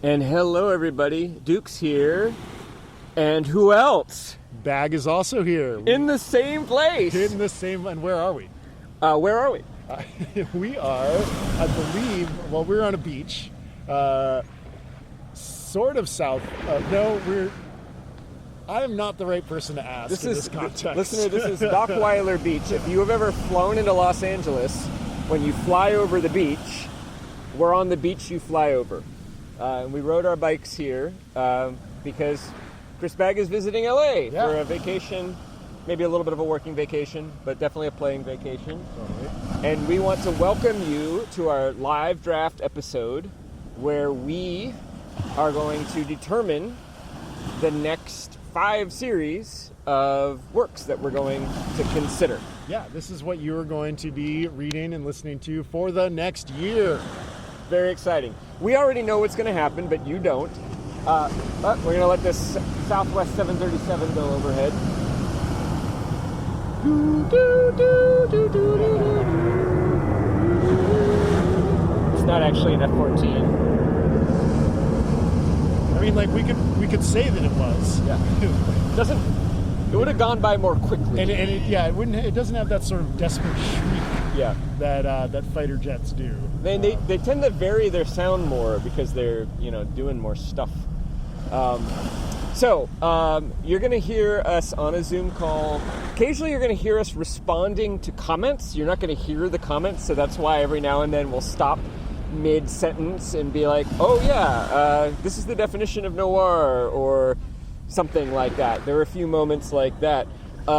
And hello, everybody. Duke's here. And who else? Bagg is also here. In the same place. In the same... And where are we? Where are we? We are, I believe... Well, we're on a beach. Sort of south. I am not the right person to ask in this context. Listener, this is Dockweiler Beach. If you have ever flown into Los Angeles, when you fly over the beach, we're on the beach you fly over. And we rode our bikes here because Chris Bagg is visiting LA for a vacation, maybe a little bit of a working vacation, but definitely a playing vacation. Totally. And we want to welcome you to our live draft episode where we are going to determine the next 5 series of works that we're going to consider. Yeah, this is what you're going to be reading and listening to for the next year. Very exciting. We already know what's going to happen, but you don't. But we're going to let this Southwest 737 go overhead. It's not actually an F-14. I mean, like, we could say that it was. Yeah. It would have gone by more quickly. And it doesn't have that sort of desperate shriek. Yeah. That fighter jets do. They tend to vary their sound more because they're doing more stuff. So you're going to hear us on a Zoom call. Occasionally you're going to hear us responding to comments. You're not going to hear the comments, so that's why every now and then we'll stop mid-sentence and be like, oh yeah, this is the definition of noir, or something like that. There were a few moments like that. Do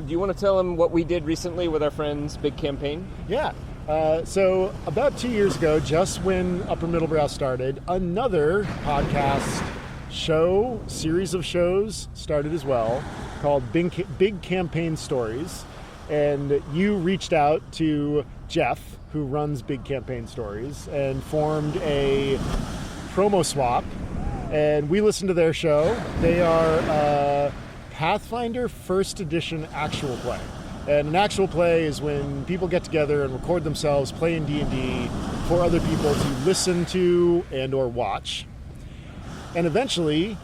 you want to tell them what we did recently with our friends' big campaign? Yeah. So about 2 years ago, just when Upper Middlebrow started, another podcast series of shows started as well, called Big Campaign Stories. And you reached out to Jeff, who runs Big Campaign Stories, and formed a promo swap. And we listened to their show. They are Pathfinder First Edition actual play. And an actual play is when people get together and record themselves playing D&D for other people to listen to and or watch. And eventually,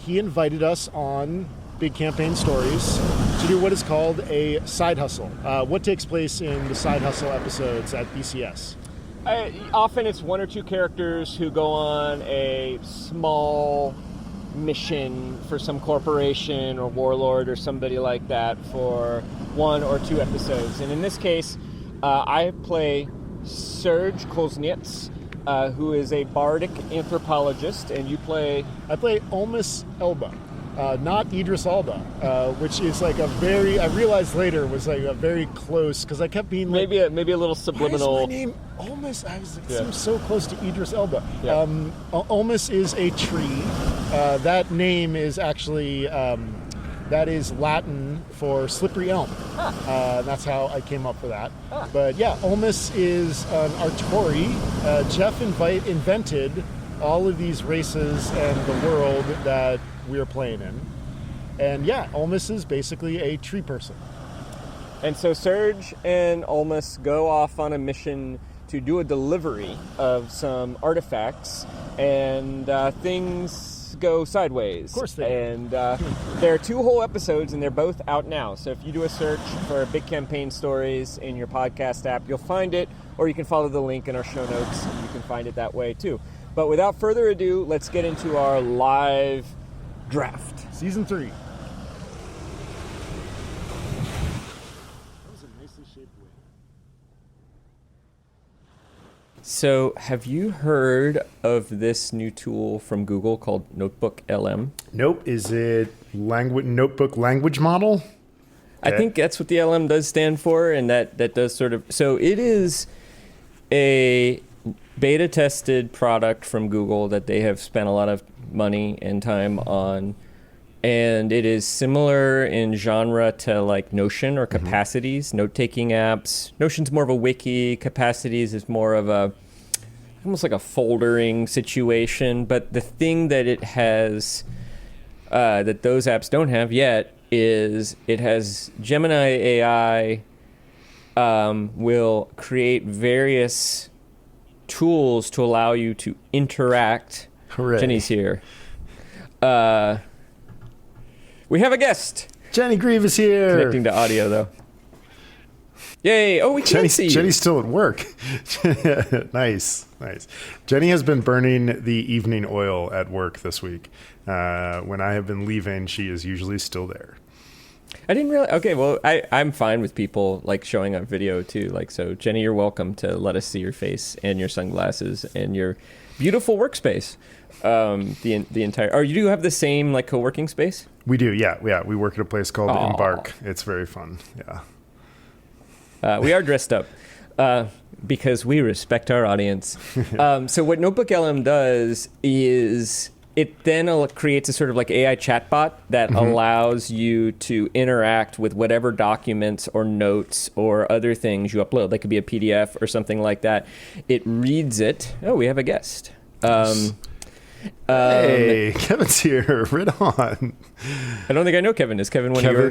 he invited us on Big Campaign Stories to do what is called a side hustle. What takes place in the side hustle episodes at BCS? Often it's 1 or 2 characters who go on a small mission for some corporation or warlord or somebody like that for 1 or 2 episodes. And in this case, I play Serge Koznets, who is a bardic anthropologist, and you play... I play Olmus Elba. Not Idris Elba, which is like I realized later was like a very close, because I kept being like... Maybe a little subliminal... Why is my name Olmus? I was like, seems so close to Idris Elba. Yeah. Olmus is a tree. That name is actually... that is Latin for slippery elm. That's how I came up for that. But yeah, Olmus is an Artori. Jeff invented all of these races and the world that we're playing in. And yeah, Olmus is basically a tree person. And so Serge and Olmus go off on a mission to do a delivery of some artifacts, and things go sideways. Of course they do. And there are 2 whole episodes, and they're both out now. So if you do a search for Big Campaign Stories in your podcast app, you'll find it, or you can follow the link in our show notes, and you can find it that way too. But without further ado, let's get into our live draft. Season 3. That was a nicely shaped wing. So, have you heard of this new tool from Google called Notebook LM? Nope. Is it notebook language model? Okay. I think that's what the LM does stand for, and that does sort of... So it is a beta-tested product from Google that they have spent a lot of money and time on, and it is similar in genre to like Notion or Capacities, note-taking apps. Notion's more of a wiki, Capacities is more of a almost like a foldering situation, but the thing that it has that those apps don't have yet is it has Gemini AI will create various tools to allow you to interact. Hooray. Jenny's here. We have a guest. Jenny Grieve is here. Connecting to audio, though. Yay. Oh, we can't see you. Jenny's still at work. Nice. Jenny has been burning the evening oil at work this week. When I have been leaving, she is usually still there. I didn't really. Okay, well, I'm fine with people like showing up video too. Like, so Jenny, you're welcome to let us see your face and your sunglasses and your beautiful workspace. The entire. Oh, you do have the same like co-working space? We do, yeah. We work at a place called Embark. It's very fun. Yeah. We are dressed up because we respect our audience. So what Notebook LM does is it then creates a sort of like AI chatbot that allows you to interact with whatever documents or notes or other things you upload. That could be a PDF or something like that. It reads it. Oh, we have a guest. Hey, Kevin's here. Right on. I don't think I know Kevin. Is Kevin one of your...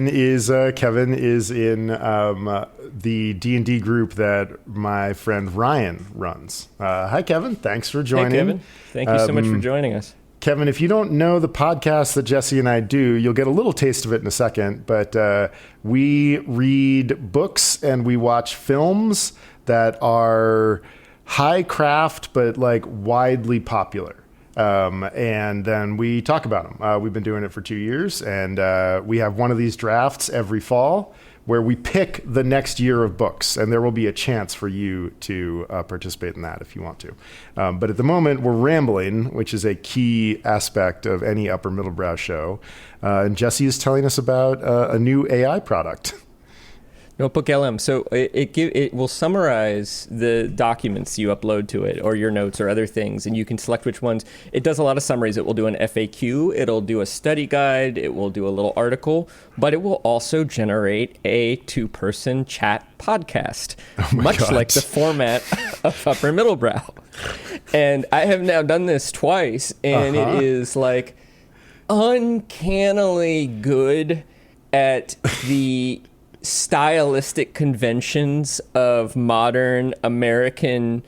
Kevin is in the D&D group that my friend Ryan runs. Hi, Kevin. Thanks for joining. Hey, Kevin. Thank you so much for joining us. Kevin, if you don't know the podcast that Jesse and I do, you'll get a little taste of it in a second. But we read books and we watch films that are high craft, but like widely popular. And then we talk about them. We've been doing it for 2 years, and we have one of these drafts every fall where we pick the next year of books, and there will be a chance for you to participate in that if you want to. But at the moment, we're rambling, which is a key aspect of any upper middle brow show. And Jesse is telling us about a new AI product. Notebook LM. So it will summarize the documents you upload to it or your notes or other things, and you can select which ones. It does a lot of summaries. It will do an FAQ. It'll do a study guide. It will do a little article, but it will also generate a 2-person chat podcast, much like the format of Upper Middle Brow. And I have now done this twice, and it is like uncannily good at the stylistic conventions of modern American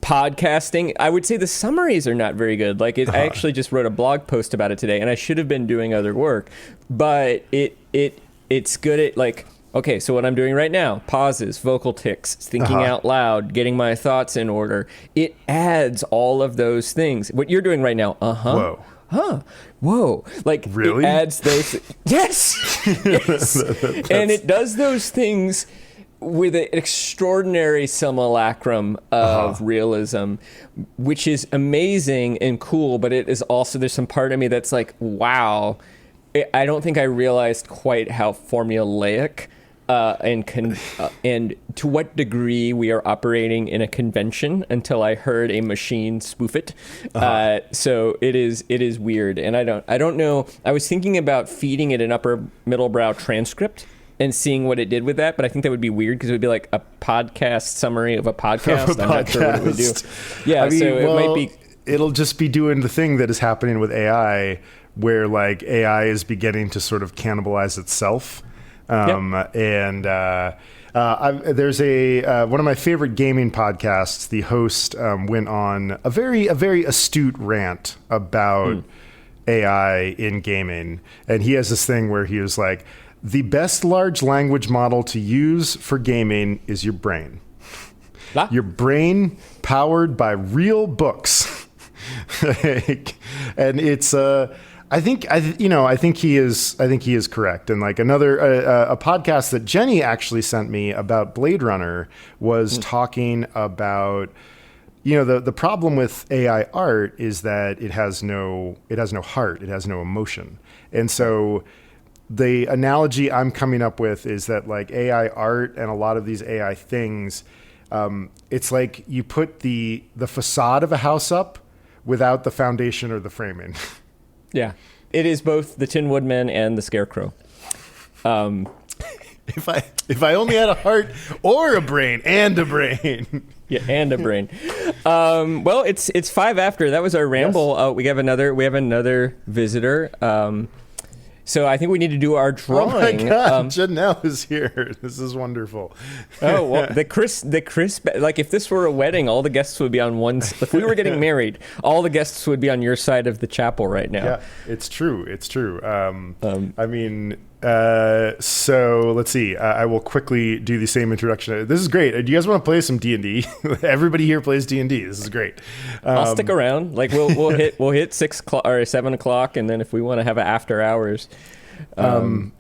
podcasting. I would say the summaries are not very good. Like I actually just wrote a blog post about it today, and I should have been doing other work, but it's good at like, okay, so what I'm doing right now, pauses, vocal tics, thinking out loud, getting my thoughts in order. It adds all of those things. What you're doing right now, whoa, like really? It adds those. Yes. And it does those things with an extraordinary simulacrum of realism, which is amazing and cool, but it is also, there's some part of me that's like, wow, I don't think I realized quite how formulaic and to what degree we are operating in a convention until I heard a machine spoof it. So it is weird, and I don't know. I was thinking about feeding it an upper middle brow transcript and seeing what it did with that, but I think that would be weird because it would be like a podcast summary of a podcast. I'm not sure what it would do. Yeah, I mean, so it might be. It'll just be doing the thing that is happening with AI, where like AI is beginning to sort of cannibalize itself. And there's one of my favorite gaming podcasts. The host went on a very astute rant about AI in gaming, and he has this thing where he was like, the best large language model to use for gaming is your brain. Your brain powered by real books. And it's I think he is correct. And like another a podcast that Jenny actually sent me about Blade Runner was talking about, the problem with AI art is that it has no heart, it has no emotion. And so the analogy I'm coming up with is that like AI art and a lot of these AI things, it's like you put the facade of a house up without the foundation or the framing. Yeah. It is both the Tin Woodman and the Scarecrow. If I only had a heart or a brain and a brain. Yeah, and a brain. Well, it's 5 after. That was our ramble. Yes. We have another visitor. So I think we need to do our drawing. Oh my God, Janelle is here. This is wonderful. Oh, well, the Chris, like if this were a wedding, all the guests would be on one. If we were getting married, all the guests would be on your side of the chapel right now. Yeah, it's true. It's true. I mean, so let's see. I will quickly do the same introduction. This is great. Do you guys want to play some D&D? Everybody here plays D&D. This is great. I'll stick around. Like we'll hit 6 o'clock or 7 o'clock, and then if we want to have an after hours. Janelle,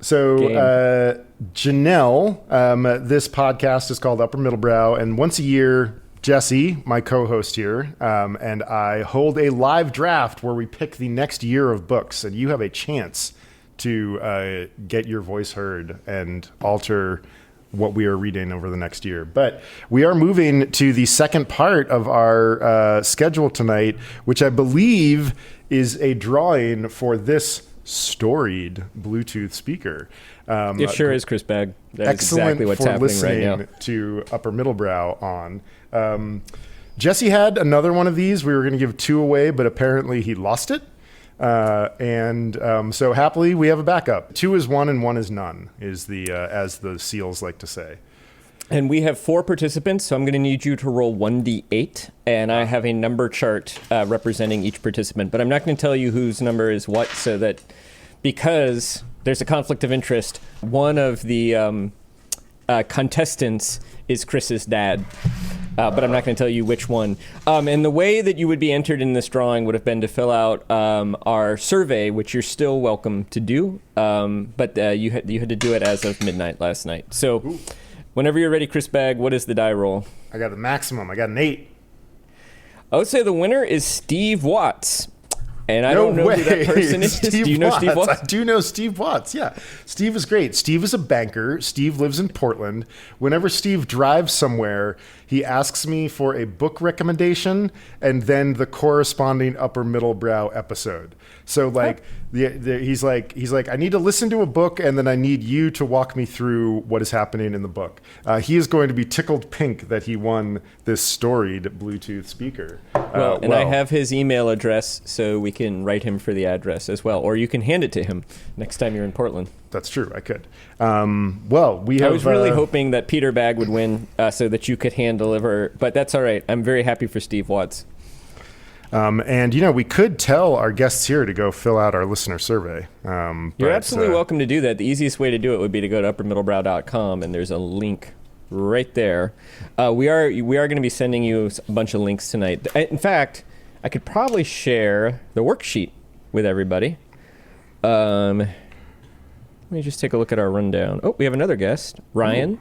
this podcast is called Upper Middlebrow, and once a year, Jesse, my co-host here, and I hold a live draft where we pick the next year of books, and you have a chance to get your voice heard and alter what we are reading over the next year. But we are moving to the second part of our schedule tonight, which I believe is a drawing for this storied Bluetooth speaker. It sure is, Chris Bagg. That's excellent exactly what's for happening right now. To Upper Middlebrow on. Jesse had another one of these. We were going to give 2 away, but apparently he lost it. So happily we have a backup. 2 is 1 and 1 is none, is the as the SEALs like to say. And we have 4 participants, so I'm going to need you to roll 1d8, and I have a number chart representing each participant. But I'm not going to tell you whose number is what, so that because there's a conflict of interest, one of the contestants is Chris's dad. But I'm not going to tell you which one. And the way that you would be entered in this drawing would have been to fill out our survey, which you're still welcome to do. But you had to do it as of midnight last night. So Ooh. Whenever you're ready, Chris Bagg, what is the die roll? I got the maximum. I got an 8. I would say the winner is Steve Watts. And I don't know who that person is. Steve Do you know Watts. Steve Watts? I do know Steve Watts, yeah. Steve is great. Steve is a banker. Steve lives in Portland. Whenever Steve drives somewhere, he asks me for a book recommendation and then the corresponding Upper Middlebrow episode. So like, he's like, I need to listen to a book and then I need you to walk me through what is happening in the book. He is going to be tickled pink that he won this storied Bluetooth speaker. And I have his email address, so we can write him for the address as well. Or you can hand it to him next time you're in Portland. That's true. I could. I was really hoping that Peter Bagg would win so that you could hand deliver, but that's all right. I'm very happy for Steve Watts. And, we could tell our guests here to go fill out our listener survey. You're absolutely welcome to do that. The easiest way to do it would be to go to uppermiddlebrow.com, and there's a link right there. We are going to be sending you a bunch of links tonight. In fact, I could probably share the worksheet with everybody. Let me just take a look at our rundown. Oh, we have another guest, Ryan. Ooh.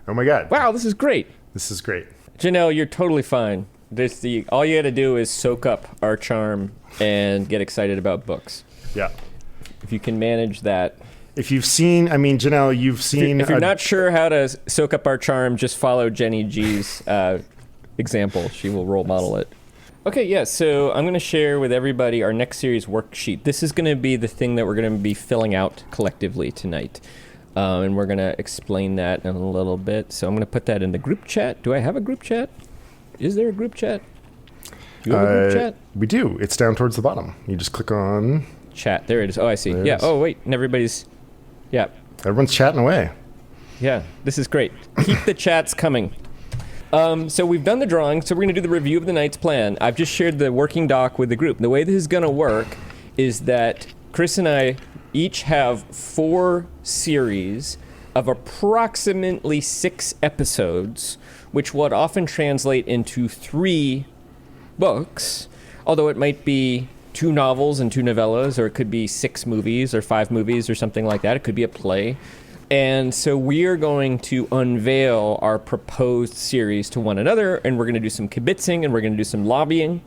Oh my God. Wow, this is great. This is great. Janelle, you're totally fine. All you got to do is soak up our charm and get excited about books. Yeah. If you can manage that. If you've seen, Janelle, you've seen... If you're not sure how to soak up our charm, just follow Jenny G's example. She will role model it. Okay, yeah, so I'm going to share with everybody our next series worksheet. This is going to be the thing that we're going to be filling out collectively tonight. And we're going to explain that in a little bit. So I'm going to put that in the group chat. Do I have a group chat? Is there a group chat? Do you have a group chat? We do. It's down towards the bottom. You just click on... Chat. There it is. Oh, I see. Yeah. Oh, wait. And everybody's... Yeah. Everyone's chatting away. Yeah. This is great. Keep the chats coming. So we've done the drawing, so we're going to do the review of the night's plan. I've just shared the working doc with the group. The way this is going to work is that Chris and I each have 4 series of approximately 6 episodes, which would often translate into 3 books, although it might be 2 novels and 2 novellas, or it could be 6 movies or 5 movies or something like that. It could be a play. And so we are going to unveil our proposed series to one another, and we're going to do some kibitzing, and we're going to do some lobbying.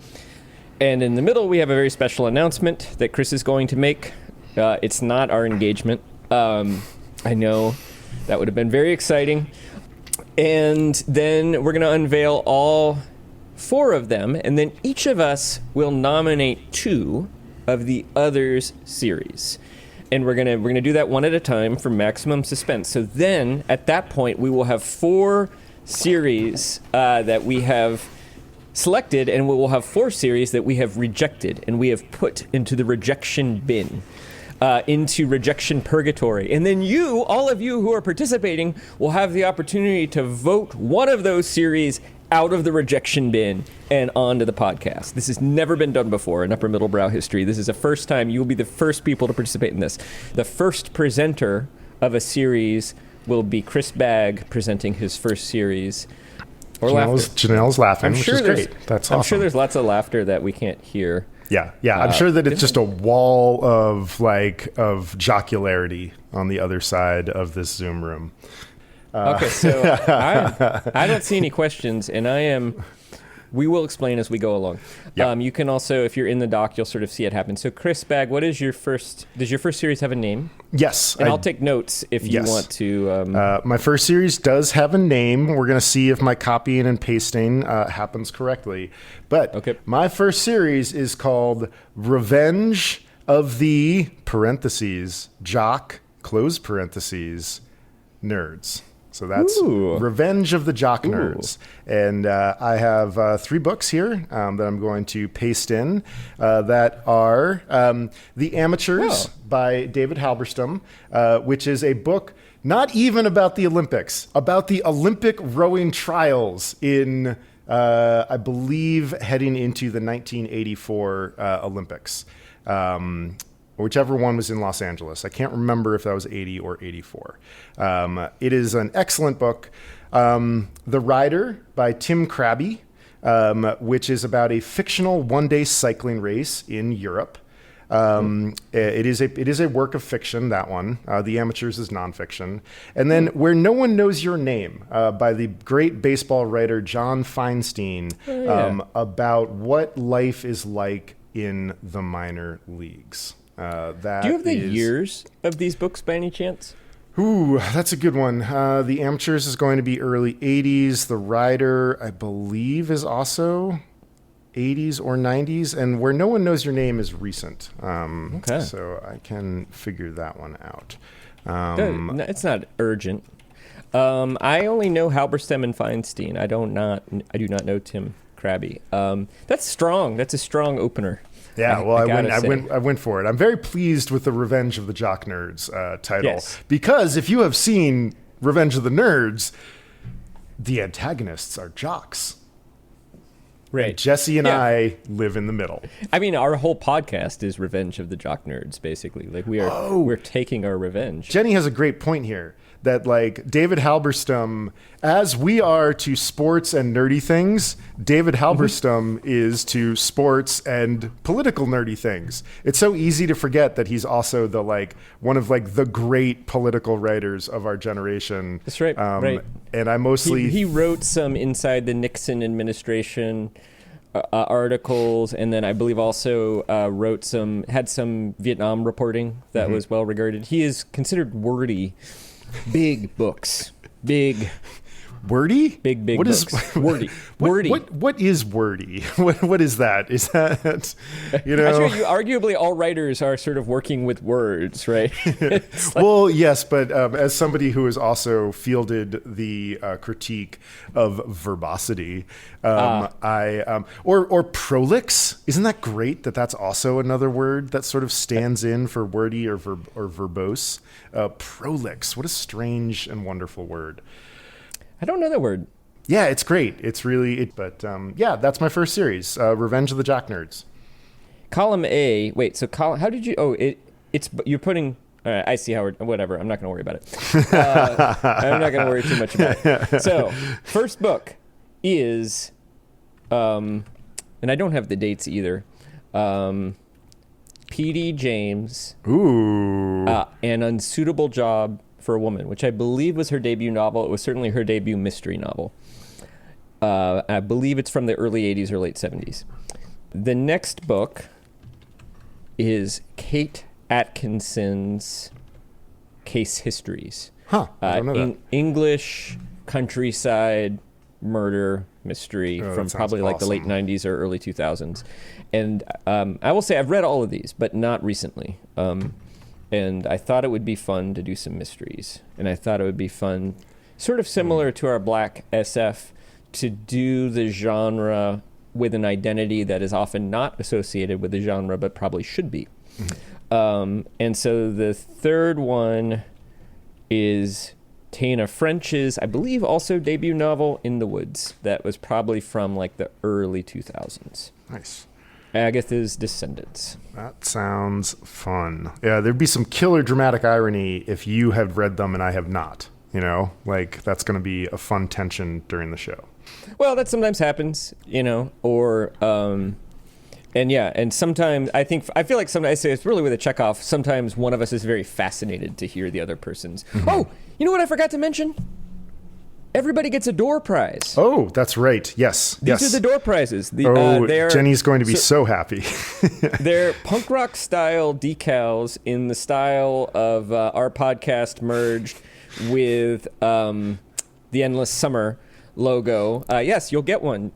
And in the middle, we have a very special announcement that Chris is going to make. It's not our engagement. I know that would have been very exciting. And then we're going to unveil all 4 of them, and then each of us will nominate 2 of the other's series. And we're gonna do that one at a time for maximum suspense. So then, at that point, we will have 4 series that we have selected, and we will have 4 series that we have rejected and we have put into the rejection bin. into rejection purgatory. And then you, all of you who are participating, will have the opportunity to vote one of those series out of the rejection bin and onto the podcast. This has never been done before in Upper Middlebrow history. This is the first time. You will be the first people to participate in this. The first presenter of a series will be Chris Bagg presenting his first series. Or Janelle's laughing, which is great. That's awesome. I'm sure there's lots of laughter that we can't hear. Yeah. I'm sure that it's just a wall of jocularity on the other side of this Zoom room. Okay, so I don't see any questions, and we will explain as we go along. Yep. You can also, if you're in the doc, you'll sort of see it happen. So Chris Bagg, does your first series have a name? Yes. And I'll take notes if you want to. My first series does have a name. We're going to see if my copying and pasting happens correctly. But my first series is called Revenge of the Jock Nerds. So that's Revenge of the Jock-Nerds. And I have 3 books here that I'm going to paste in that are The Amateurs by David Halberstam, which is a book not even about the Olympics, about the Olympic rowing trials in, I believe, heading into the 1984 Olympics. Whichever one was in Los Angeles. I can't remember if that was 80 or 84. It is an excellent book. The Rider by Tim Krabbe, which is about a fictional one-day cycling race in Europe. It is a work of fiction, that one. The Amateurs is nonfiction. And then Where No One Knows Your Name by the great baseball writer John Feinstein, about what life is like in the minor leagues. Do you have the years of these books by any chance? Ooh, that's a good one. The Amateurs is going to be early 80s. The Rider, I believe, is also 80s or 90s. And Where No One Knows Your Name is recent. So I can figure that one out. It's not urgent. I only know Halberstam and Feinstein. I do not know Tim Krabbe. That's strong. That's a strong opener. Yeah, I went for it. I'm very pleased with the Revenge of the Jock-Nerds title. Because if you have seen Revenge of the Nerds, the antagonists are jocks. Right. And Jesse and I live in the middle. I mean, our whole podcast is Revenge of the Jock-Nerds, basically. Like we're taking our revenge. Jenny has a great point here. That David Halberstam, as we are to sports and nerdy things, David Halberstam is to sports and political nerdy things. It's so easy to forget that he's also one of the great political writers of our generation. That's right. Right. And I mostly he wrote some inside the Nixon administration articles, and then I believe also had some Vietnam reporting that was well regarded. He is considered wordy. Big books. Big. Wordy? Big what books. Is, wordy. Wordy. What is wordy? What is that? Is that, arguably all writers are sort of working with words, right? Well, yes, but as somebody who has also fielded the critique of verbosity, or prolix, isn't that great that that's also another word that sort of stands in for wordy or verbose? Prolix, what a strange and wonderful word. I don't know that word. Yeah, it's great. It's really, that's my first series, Revenge of the Jock-Nerds. Column A, wait, so how did you, you're putting, I see how whatever, I'm not going to worry about it. I'm not going to worry too much about it. So, first book is, and I don't have the dates either, P.D. James, An Unsuitable Job for a Woman, which I believe was her debut novel. It was certainly her debut mystery novel. I believe it's from the early 80s or late 70s. The next book is Kate Atkinson's Case Histories. I don't know that. English countryside murder mystery from probably the late 90s or early 2000s. And I will say I've read all of these, but not recently. And I thought it would be fun to do some mysteries. And I thought it would be fun, sort of similar to our Black SF, to do the genre with an identity that is often not associated with the genre, but probably should be. And so the third one is Tana French's, I believe, also debut novel, In the Woods. That was probably from like the early 2000s. Nice. Agatha's Descendants. That sounds fun. Yeah, there'd be some killer dramatic irony if you had read them and I have not. You know, like that's going to be a fun tension during the show. Well, that sometimes happens, you know, or, and sometimes I feel like sometimes I say it's really with a checkoff. Sometimes one of us is very fascinated to hear the other person's. Mm-hmm. Oh, you know what I forgot to mention? Everybody gets a door prize. Oh, that's right. Yes. These are the door prizes. Jenny's going to be so happy. They're punk rock style decals in the style of our podcast merged with the Endless Summer logo. Yes, you'll get one.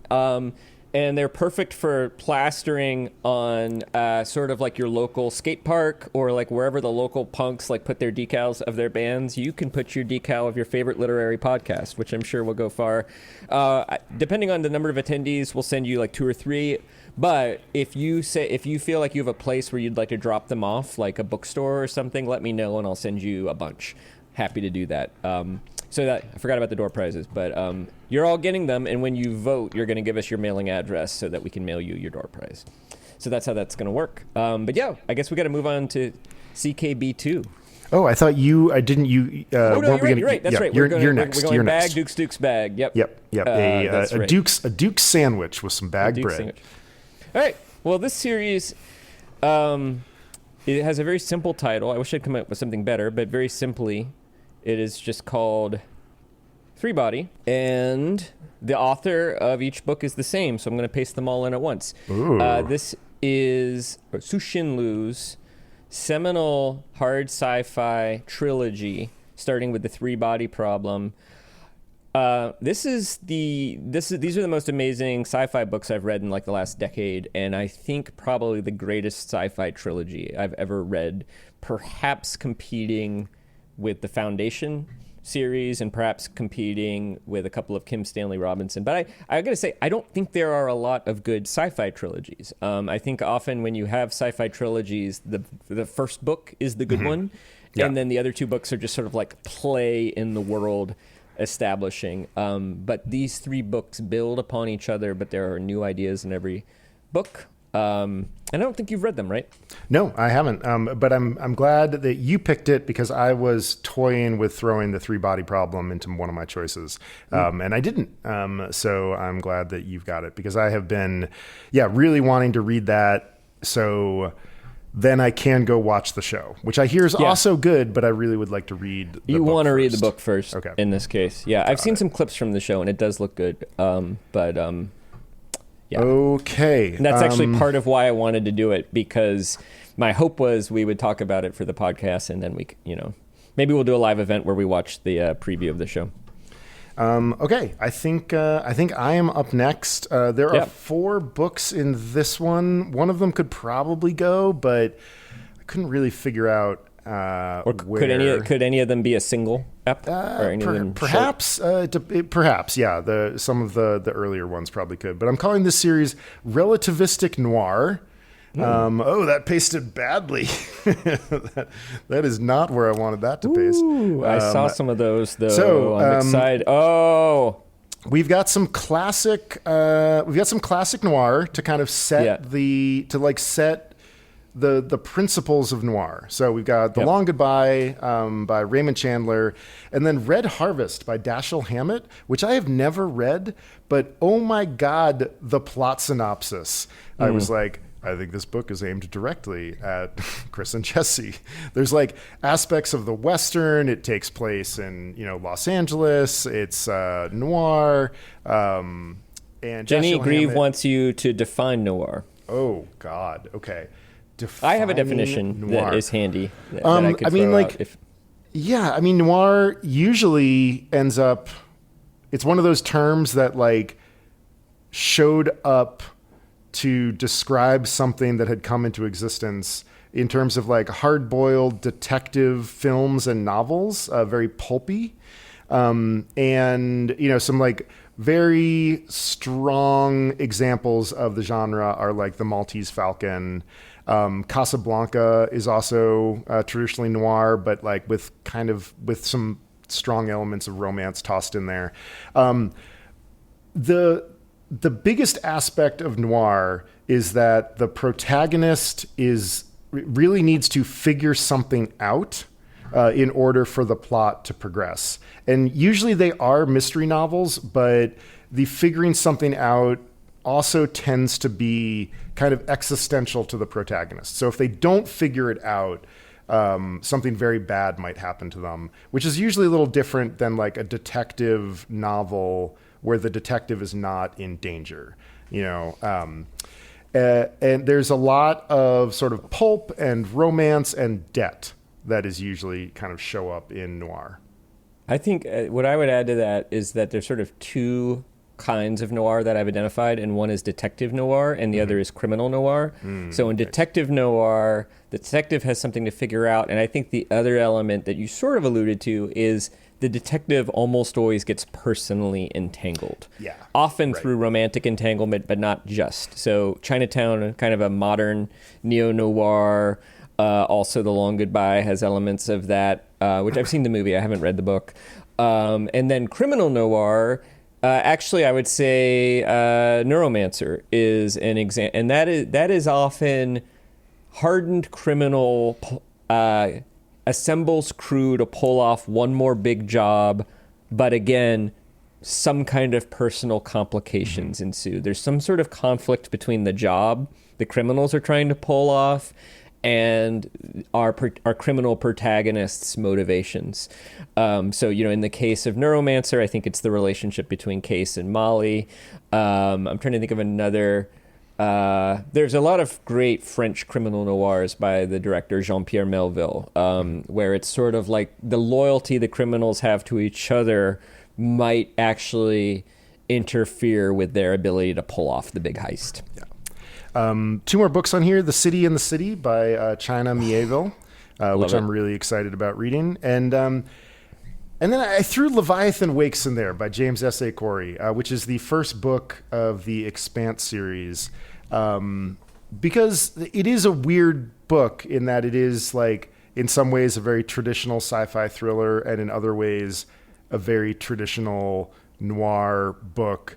And they're perfect for plastering on sort of like your local skate park or like wherever the local punks like put their decals of their bands. You can put your decal of your favorite literary podcast, which I'm sure will go far. Depending on the number of attendees, we'll send you like 2 or 3. But if you feel like you have a place where you'd like to drop them off, like a bookstore or something, let me know and I'll send you a bunch. Happy to do that. So that I forgot about the door prizes, but you're all getting them, and when you vote, you're going to give us your mailing address so that we can mail you your door prize. So that's how that's going to work. But yeah, I guess we got to move on to CKB2. Oh, I thought I didn't. You? Oh no, you're right. That's right. You're next. We're going Bagg, Duke's Bagg. Yep. Yep. A Duke's sandwich with some Bagg bread. Sandwich. All right. Well, this series, it has a very simple title. I wish I'd come up with something better, but very simply, it is just called Three Body, and the author of each book is the same, so I'm going to paste them all in at once. This is Su Shin Lu's seminal hard sci-fi trilogy, starting with the Three Body Problem. These are the most amazing sci-fi books I've read in like the last decade, and I think probably the greatest sci-fi trilogy I've ever read, perhaps competing with the Foundation series and perhaps competing with a couple of Kim Stanley Robinson. But I got to say, I don't think there are a lot of good sci-fi trilogies. I think often when you have sci-fi trilogies, the first book is the good one, and then the other 2 books are just sort of like play in the world establishing. But these 3 books build upon each other, but there are new ideas in every book. And I don't think you've read them, right? No, I haven't. But I'm glad that you picked it because I was toying with throwing the Three Body Problem into one of my choices, and I didn't. So I'm glad that you've got it because I have been, really wanting to read that. So then I can go watch the show, which I hear is also good, but I really would like to read the book. You want to read the book first, okay. In this case. Yeah, I've seen some clips from the show, and it does look good. Yeah. Okay. And that's actually part of why I wanted to do it, because my hope was we would talk about it for the podcast, and then maybe we'll do a live event where we watch the preview of the show. Okay. I think I am up next. There are 4 books in this one. One of them could probably go, but I couldn't really figure out where. Could any of them be a single ep? Or any of them perhaps, perhaps, yeah. Some of the earlier ones probably could, but I'm calling this series Relativistic Noir. That pasted badly. that is not where I wanted that to paste. I saw some of those though. So I'm excited. Oh. We've got some classic noir to kind of set the principles of noir. So we've got The Long Goodbye by Raymond Chandler, and then Red Harvest by Dashiell Hammett, which I have never read, but oh my God, the plot synopsis. I was like, I think this book is aimed directly at Chris and Jesse. There's like aspects of the Western. It takes place in, Los Angeles. It's noir. And Jenny Grieve wants you to define noir. Oh God. Okay. I have a definition noir that is handy. That I could throw out noir usually ends up. It's one of those terms that like showed up to describe something that had come into existence in terms of like hard-boiled detective films and novels, very pulpy, and some like very strong examples of the genre are like The Maltese Falcon. Casablanca is also traditionally noir, but like with some strong elements of romance tossed in there. The biggest aspect of noir is that the protagonist really needs to figure something out in order for the plot to progress. And usually they are mystery novels, but the figuring something out also tends to be kind of existential to the protagonist. So if they don't figure it out, something very bad might happen to them, which is usually a little different than like a detective novel where the detective is not in danger, you know. And there's a lot of sort of pulp and romance and debt that is usually kind of show up in noir. I think what I would add to that is that there's sort of two kinds of noir that I've identified, and one is detective noir and the other is criminal noir. So in detective noir, the detective has something to figure out, and I think the other element that you sort of alluded to is the detective almost always gets personally entangled. Yeah. Often through romantic entanglement, but not just. So Chinatown, kind of a modern neo-noir. Also, The Long Goodbye has elements of that, which I've seen the movie. I haven't read the book. And then criminal noir, actually, I would say Neuromancer is an example. And that is often hardened criminal assembles crew to pull off one more big job. But again, some kind of personal complications ensue. There's some sort of conflict between the job the criminals are trying to pull off and our criminal protagonists' motivations. So, you know, in the case of Neuromancer, I think it's the relationship between Case and Molly. I'm trying to think of another. There's a lot of great French criminal noirs by the director Jean-Pierre Melville, where it's sort of like the loyalty the criminals have to each other might actually interfere with their ability to pull off the big heist. Yeah. Two more books on here, The City and the City by China Mieville, which I'm really excited about reading. And then I threw Leviathan Wakes in there by James S.A. Corey, which is the first book of the Expanse series, because it is a weird book in that it is like, in some ways, a very traditional sci-fi thriller, and in other ways, a very traditional noir book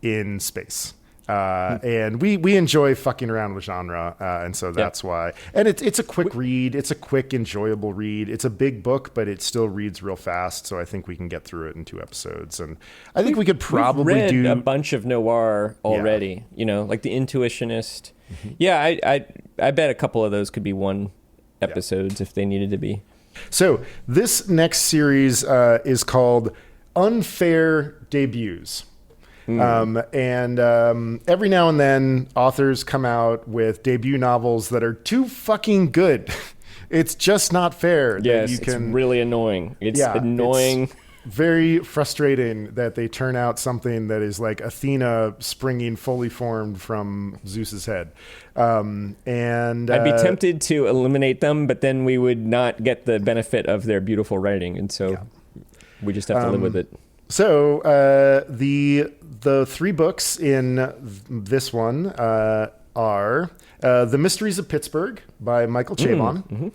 in space. And we enjoy fucking around with genre, and so that's why. And it's a quick read. It's a quick, enjoyable read. It's a big book, but it still reads real fast, so I think we can get through it in 2 episodes. And I think we could probably read a bunch of noir already, you know, like The Intuitionist. Yeah, I bet a couple of those could be one episodes if they needed to be. So this next series is called Unfair Debuts. And every now and then authors come out with debut novels that are too fucking good. It's just not fair. Yes, it's really annoying. It's annoying. It's very frustrating that they turn out something that is like Athena springing fully formed from Zeus's head. And I'd be tempted to eliminate them, but then we would not get the benefit of their beautiful writing. And so we just have to live with it. So the 3 books in this one are The Mysteries of Pittsburgh by Michael Chabon,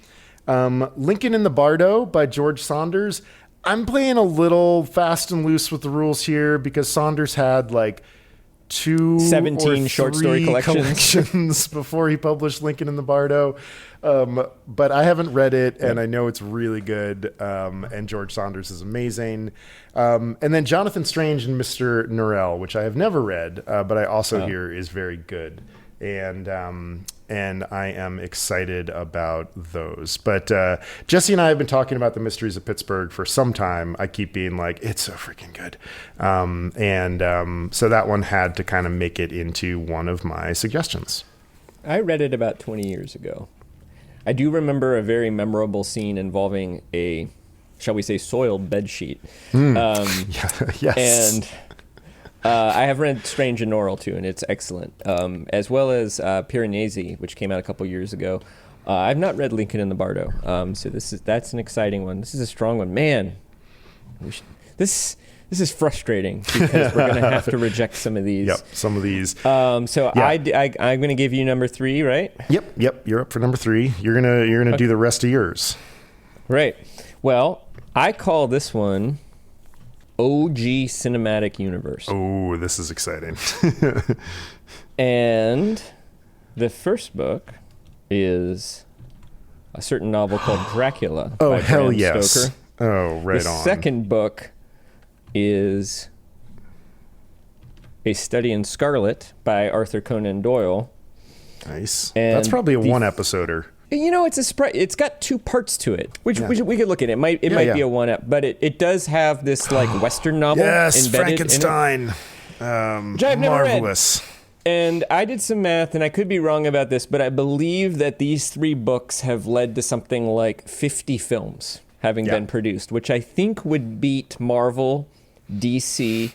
Lincoln in the Bardo by George Saunders. I'm playing a little fast and loose with the rules here because Saunders had like 17 short story collections before he published Lincoln in the Bardo. But I haven't read it, and I know it's really good, and George Saunders is amazing. And then Jonathan Strange and Mr. Norrell, which I have never read, but I also hear is very good. And I am excited about those. But Jesse and I have been talking about The Mysteries of Pittsburgh for some time. I keep being like, it's so freaking good. So that one had to kind of make it into one of my suggestions. I read it about 20 years ago. I do remember a very memorable scene involving a, shall we say, soiled bedsheet. Yes. And I have read Strange and Norrell too, and it's excellent, as well as Piranesi, which came out a couple years ago. I've not read Lincoln in the Bardo, so that's an exciting one. This is a strong one, man. This is frustrating because we're going to have to reject some of these. Yep, some of these. So yeah. I'm going to give you number 3, right? Yep. You're up for number 3. You're gonna do the rest of yours. Right. Well, I call this one OG Cinematic Universe. Oh, this is exciting. And the first book is a certain novel called Dracula. Oh, by hell Bram yes. Stoker. Oh, right the on. The second book is A Study in Scarlet by Arthur Conan Doyle. Nice. And that's probably a one-episoder. You know, it's got 2 parts to it, which we could look at. It might be a one-up, but it does have this like Western novel embedded Frankenstein. in it, which I've never Marvelous. read. And I did some math, and I could be wrong about this, but I believe that these 3 books have led to something like 50 films having been produced, which I think would beat Marvel, DC.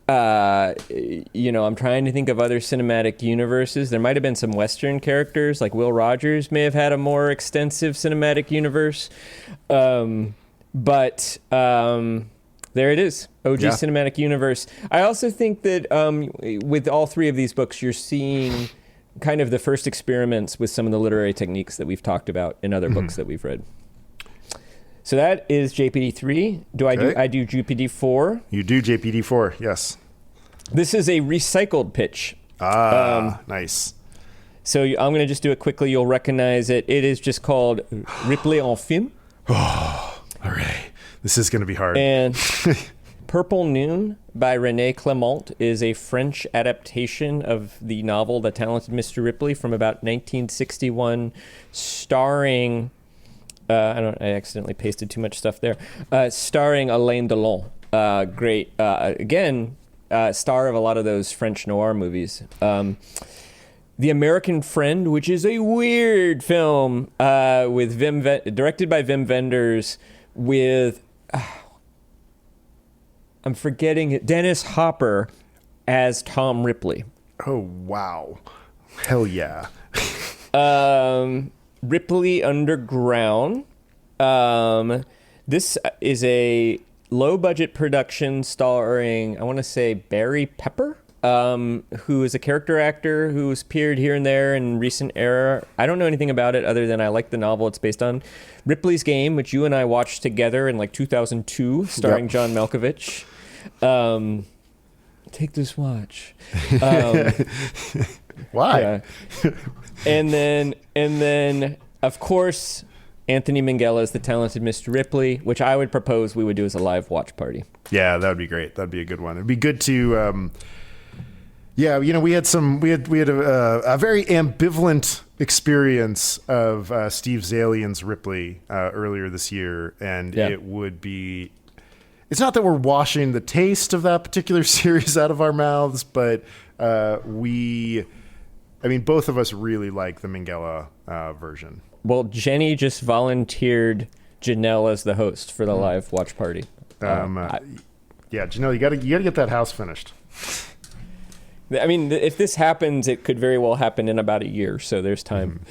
I'm trying to think of other cinematic universes. There might have been some Western characters, like Will Rogers may have had a more extensive cinematic universe. But there it is, OG Cinematic Universe. I also think that with all 3 of these books, you're seeing kind of the first experiments with some of the literary techniques that we've talked about in other books that we've read. So that is JPD 3. I do JPD 4? You do JPD 4, yes. This is a recycled pitch. Nice. So I'm going to just do it quickly. You'll recognize it. It is just called Ripley en film. Oh, all right. This is going to be hard. And Purple Noon by René Clément is a French adaptation of the novel The Talented Mr. Ripley from about 1961, starring... I accidentally pasted too much stuff there. Starring Alain Delon. Great. Again, star of a lot of those French noir movies. The American Friend, which is a weird film with directed by Wim Wenders with... I'm forgetting it. Dennis Hopper as Tom Ripley. Oh, wow. Hell yeah. Ripley Underground. This is a low-budget production starring, I want to say, Barry Pepper, who is a character actor who's appeared here and there in recent era. I don't know anything about it other than I like the novel it's based on. Ripley's Game, which you and I watched together in like 2002, starring John Malkovich. Take this watch. Why? Yeah. And then, of course, Anthony Minghella The Talented Mr. Ripley, which I would propose we would do as a live watch party. Yeah, that would be great. That'd be a good one. It'd be good to, we had a very ambivalent experience of Steve Zalian's Ripley earlier this year, and it would be. It's not that we're washing the taste of that particular series out of our mouths, but both of us really like the Minghella version. Well, Jenny just volunteered Janelle as the host for the live watch party. Janelle, you got to get that house finished. I mean, if this happens, it could very well happen in about a year, so there's time.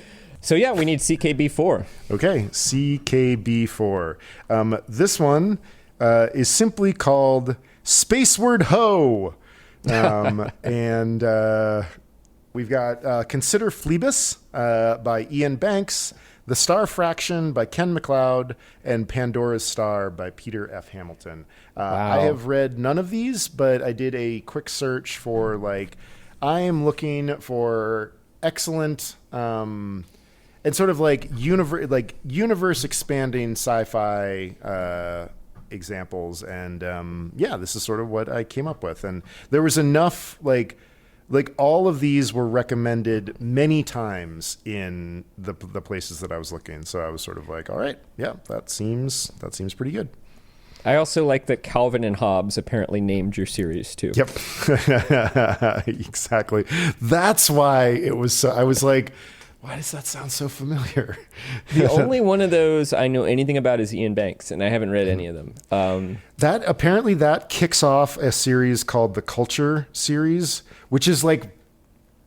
So yeah, we need CKB4. Okay, CKB4. This one is simply called Spaceward Ho. And we've got Consider Phlebas by Ian Banks, The Star Fraction by Ken MacLeod, and Pandora's Star by Peter F. Hamilton. I have read none of these, but I did a quick search for I am looking for excellent and sort of universe expanding sci-fi examples, and this is sort of what I came up with. And there was enough all of these were recommended many times in the places that I was looking, so I was sort of like, all right, yeah, that seems pretty good. I also like that Calvin and Hobbes apparently named your series too. Yep. Exactly. That's why it was so, I was like, why does that sound so familiar? The only one of those I know anything about is Ian Banks, and I haven't read any of them. That kicks off a series called the Culture series, which is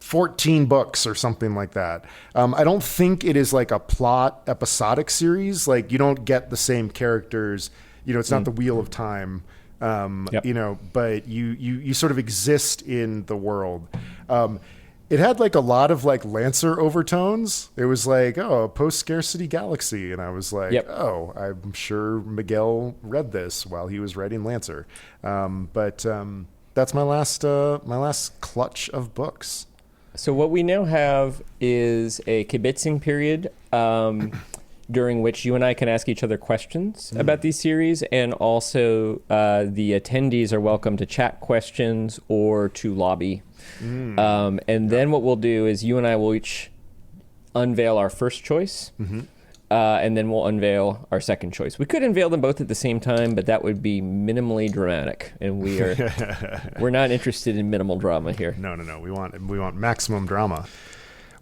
14 books or something like that. I don't think it is a plot episodic series. You don't get the same characters. It's not the Wheel of Time But you sort of exist in the world. It had like a lot of like Lancer overtones. It was like, oh, a post-scarcity galaxy. And I was like, oh, I'm sure Miguel read this while he was writing Lancer. But that's my last clutch of books. So what we now have is a kibitzing period during which you and I can ask each other questions about these series, and also the attendees are welcome to chat questions or to lobby. And then what we'll do is you and I will each unveil our first choice, and then we'll unveil our second choice. We could unveil them both at the same time, but that would be minimally dramatic, and we're not interested in minimal drama here. No. We want maximum drama.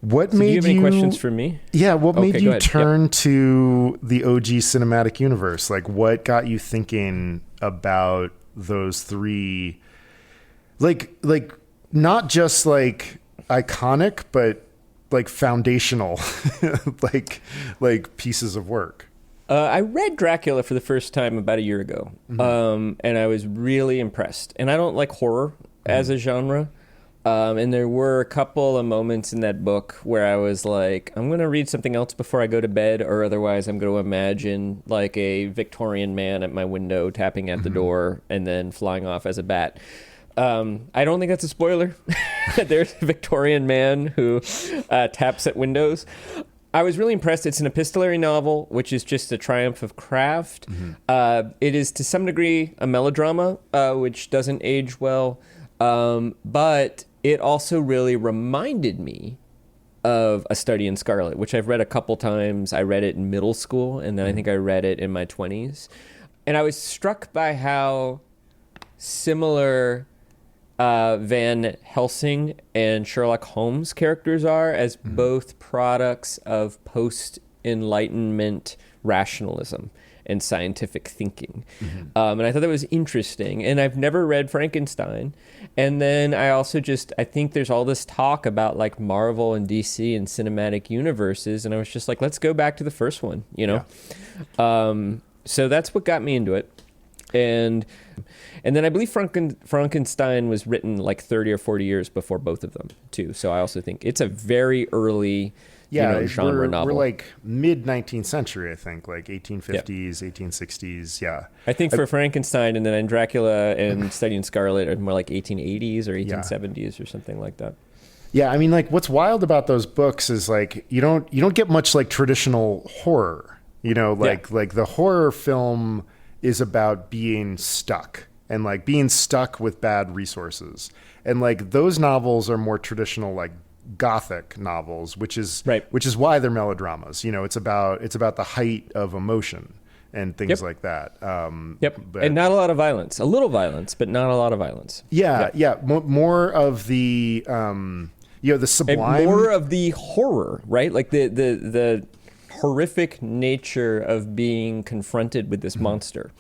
Do you have any questions for me? Yeah, what made you turn to the OG cinematic universe? Like, what got you thinking about those three, like not just like iconic, but like foundational, like pieces of work? I read Dracula for the first time about a year ago, and I was really impressed. And I don't like horror as a genre. And there were a couple of moments in that book where I was like, I'm going to read something else before I go to bed, or otherwise I'm going to imagine like a Victorian man at my window tapping at the door and then flying off as a bat. I don't think that's a spoiler. There's a Victorian man who taps at windows. I was really impressed. It's an epistolary novel, which is just a triumph of craft. It is to some degree a melodrama, which doesn't age well. But it also really reminded me of A Study in Scarlet, which I've read a couple times. I read it in middle school, and then I think I read it in my 20s. And I was struck by how similar Van Helsing and Sherlock Holmes characters are as both products of post-Enlightenment rationalism and scientific thinking. And I thought that was interesting. And I've never read Frankenstein. And then I think there's all this talk about like Marvel and DC and cinematic universes. And I was just like, let's go back to the first one, you know? Yeah. So that's what got me into it. And then I believe Frankenstein was written like 30 or 40 years before both of them too. So I also think it's a very early genre novel. We're like mid-19th century, I think, like 1850s, 1860s, yeah. I think for Frankenstein and then Dracula and Study in Scarlet are more like 1880s or 1870s or something like that. Yeah, I mean, like what's wild about those books is like you don't get much like traditional horror. You know, like the horror film is about being stuck and like being stuck with bad resources. And like those novels are more traditional, like Gothic novels, which is why they're melodramas. You know, it's about the height of emotion and things like that. But, and not a lot of violence. A little violence, but not a lot of violence. More of the the sublime, and more of the horror, right? Like the horrific nature of being confronted with this monster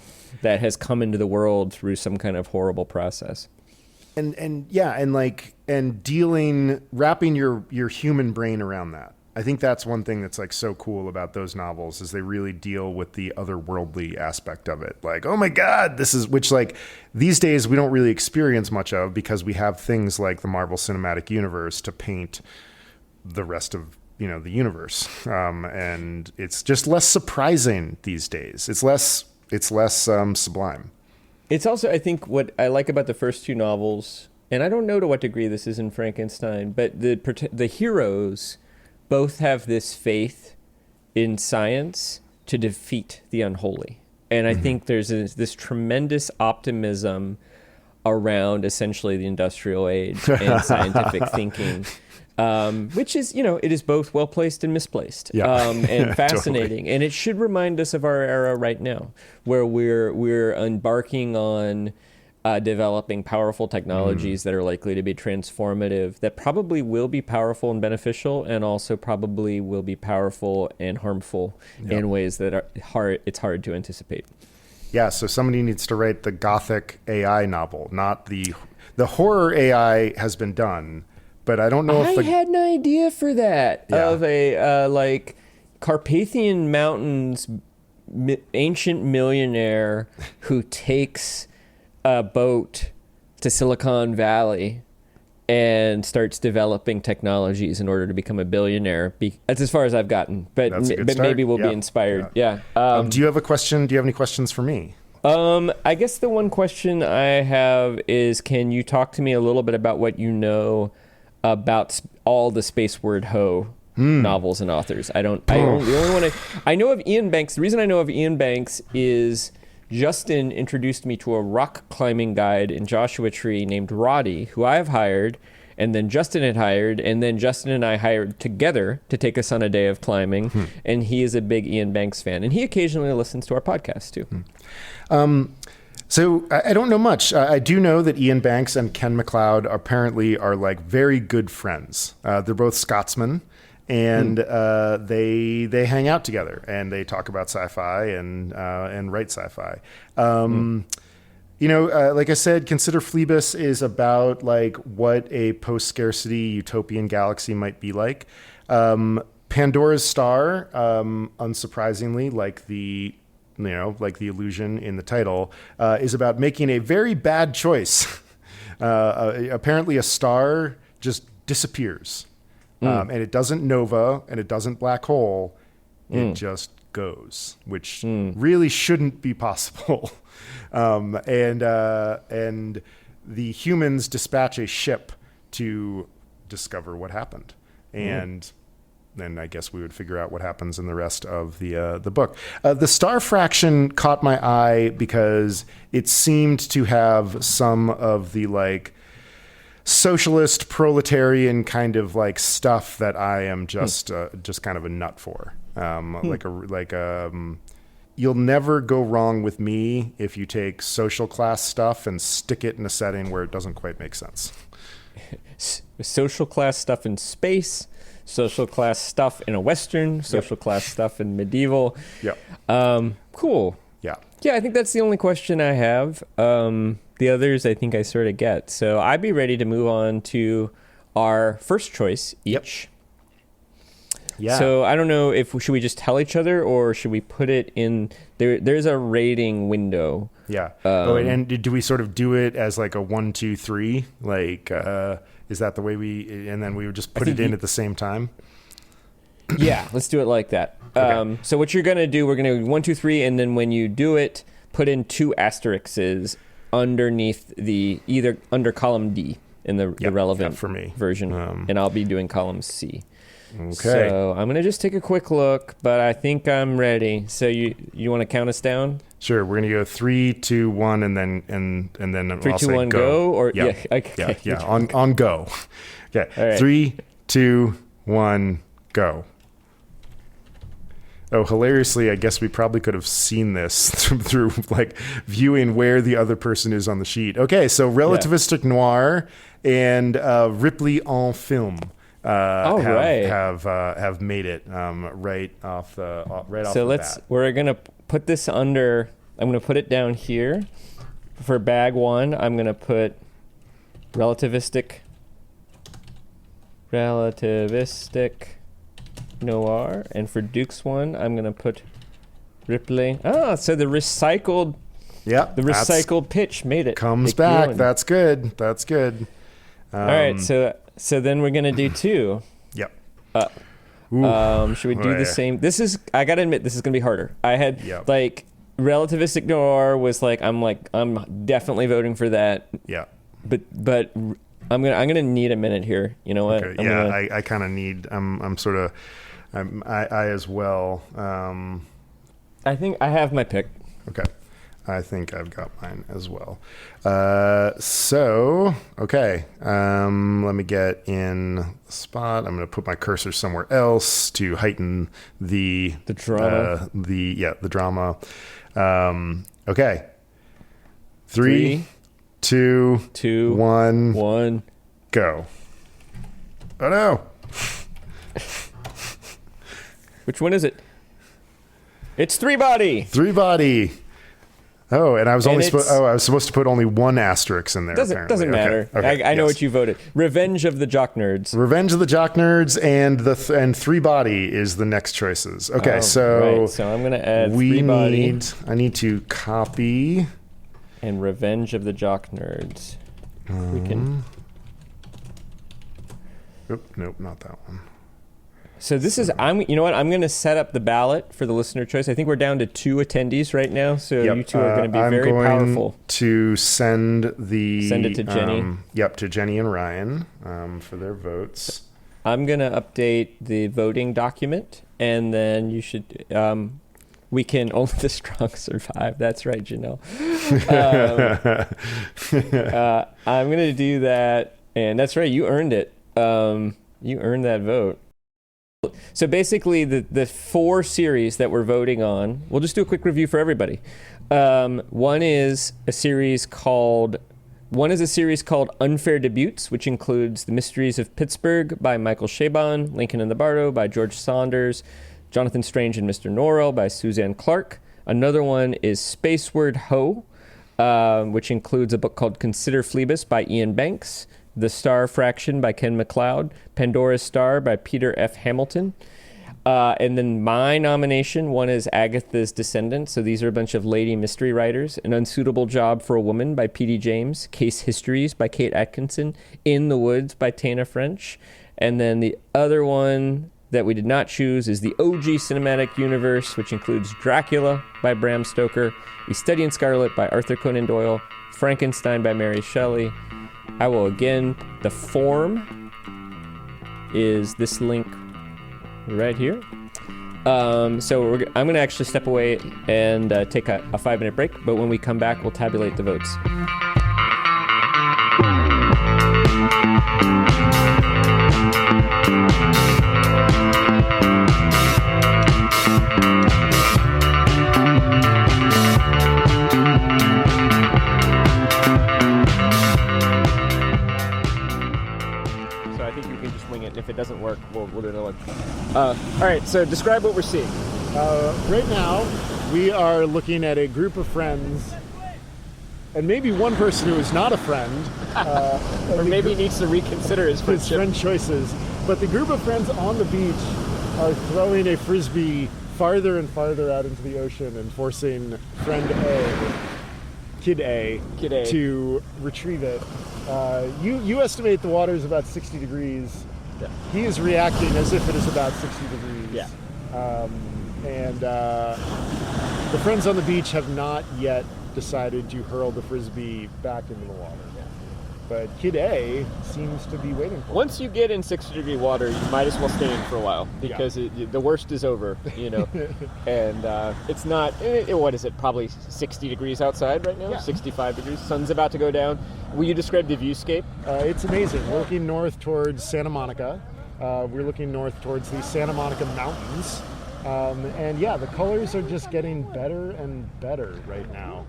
that has come into the world through some kind of horrible process. And wrapping your human brain around that. I think that's one thing that's like so cool about those novels is they really deal with the otherworldly aspect of it. Like, oh my God, which like these days we don't really experience much of because we have things like the Marvel Cinematic Universe to paint the rest of, the universe. And it's just less surprising these days. It's less sublime. It's also, I think, what I like about the first two novels, and I don't know to what degree this is in Frankenstein, but the heroes both have this faith in science to defeat the unholy. And I think there's this tremendous optimism around essentially the industrial age and scientific thinking, which is, it is both well-placed and misplaced, and fascinating. Totally. And it should remind us of our era right now, where we're embarking on developing powerful technologies that are likely to be transformative, that probably will be powerful and beneficial, and also probably will be powerful and harmful in ways that it's hard to anticipate. Yeah, so somebody needs to write the Gothic AI novel, not the horror AI has been done. But I don't know if I had an idea for that of a like Carpathian Mountains ancient millionaire who takes a boat to Silicon Valley and starts developing technologies in order to become a billionaire. That's as far as I've gotten, but maybe we'll be inspired. Yeah. Do you have a question? Do you have any questions for me? I guess the one question I have is, can you talk to me a little bit about what you know about all the space word ho novels and authors? I know of Ian Banks. The reason I know of Ian Banks is Justin introduced me to a rock climbing guide in Joshua Tree named Roddy, who I have hired, and then Justin had hired, and then Justin and I hired together to take us on a day of climbing, and he is a big Ian Banks fan, and he occasionally listens to our podcast too. So I don't know much. I do know that Ian Banks and Ken MacLeod apparently are like very good friends. They're both Scotsmen, and they hang out together and they talk about sci-fi and write sci-fi. Like I said, Consider Phlebas is about like what a post-scarcity utopian galaxy might be like. Pandora's Star, unsurprisingly, like the illusion in the title, is about making a very bad choice. Apparently a star just disappears. And it doesn't nova and it doesn't black hole. It just goes, which really shouldn't be possible. And the humans dispatch a ship to discover what happened. And then I guess we would figure out what happens in the rest of the book. The star fraction caught my eye because it seemed to have some of the like socialist proletarian kind of like stuff that I am just kind of a nut for. You'll never go wrong with me if you take social class stuff and stick it in a setting where it doesn't quite make sense. Social class stuff in space, social class stuff in a Western, social class stuff in medieval. Yeah. Cool. Yeah. Yeah, I think that's the only question I have. The others I think I sort of get. So I'd be ready to move on to our first choice each. Yep. Yeah. So I don't know should we just tell each other or should we put it in there? There's a rating window. Yeah. And do we sort of do it as like a 1, 2, 3? Like, is that the way and then we would just put it in at the same time? Yeah, let's do it like that. Okay. So what you're going to do, we're going to 1, 2, 3. And then when you do it, put in 2 asterisks underneath either under column D in the relevant for me version. And I'll be doing column C. Okay. So I'm going to just take a quick look, but I think I'm ready. So you want to count us down? Sure. We're going to go 3, 2, 1, and then 3, 2, 1, go. Or okay. Yeah. On go. Okay. All right. 3, 2, 1, go. Oh, hilariously, I guess we probably could have seen this through like viewing where the other person is on the sheet. Okay, so relativistic noir and Ripley en film have made it right off the bat. We're gonna put this under. I'm gonna put it down here for bag 1. I'm gonna put relativistic noir, and for Duke's one, I'm gonna put Ripley. So the recycled pitch made it. Comes back. That's good. All right, so then we're gonna do 2. Yep. Should we do the same? I gotta admit, this is gonna be harder. I had like relativistic noir was like I'm definitely voting for that. Yeah. But I'm gonna need a minute here. You know what? Okay. I kind of need. I as well. I think I have my pick. Okay. I think I've got mine as well. Okay. Let me get in the spot. I'm going to put my cursor somewhere else to heighten the drama. The drama. Okay. 3, 2, 1, go. Oh no. Which one is it? It's Three Body. Oh, and I was supposed to put only 1 asterisk in there. Doesn't matter. Okay. I know what you voted. Revenge of the Jock-Nerds. Revenge of the Jock-Nerds and Three Body is the next choices. Okay, so I'm gonna add Three Body. I need to copy and Revenge of the Jock-Nerds. We can. Nope, not that one. So this is, you know what, I'm going to set up the ballot for the listener choice. I think we're down to 2 attendees right now, so you two are going to be very powerful. To send it to Jenny. To Jenny and Ryan for their votes. I'm going to update the voting document, and then you should, we can only the strong survive. That's right, Janelle. I'm going to do that, and that's right, you earned it. You earned that vote. So basically, the 4 series that we're voting on, we'll just do a quick review for everybody. One is a series called Unfair Debuts, which includes The Mysteries of Pittsburgh by Michael Chabon, Lincoln and the Bardo by George Saunders, Jonathan Strange and Mr. Norrell by Suzanne Clark. Another one is Spaceward Ho, which includes a book called Consider Phlebas by Ian Banks, The Star Fraction by Ken MacLeod, Pandora's Star by Peter F. Hamilton. And then my nomination, one is Agatha's Descendant. So these are a bunch of lady mystery writers. An Unsuitable Job for a Woman by P.D. James, Case Histories by Kate Atkinson, In the Woods by Tana French. And then the other one that we did not choose is the OG Cinematic Universe, which includes Dracula by Bram Stoker, A Study in Scarlet by Arthur Conan Doyle, Frankenstein by Mary Shelley. I will again, the form is this link right here. So I'm going to actually step away and take a 5-minute break, but when we come back, we'll tabulate the votes. If it doesn't work, we'll do another one. All right, so describe what we're seeing. Right now, we are looking at a group of friends, and maybe one person who is not a friend. Or maybe needs to reconsider his friend choices. But the group of friends on the beach are throwing a Frisbee farther and farther out into the ocean and forcing friend Kid A, to retrieve it. You estimate the water is about 60 degrees. Yeah. He is reacting as if it is about 60 degrees. Yeah. And the friends on the beach have not yet decided to hurl the Frisbee back into the water. Yeah. But Kid A seems to be waiting for it. Once you get in 60-degree water, you might as well stay in for a while because the worst is over, you know. And it's not, what is it, probably 60 degrees outside right now? Yeah. 65 degrees. Sun's about to go down. Will you describe the viewscape? It's amazing. We're looking north towards Santa Monica. We're looking north towards the Santa Monica Mountains. And yeah, the colors are just getting better and better right now.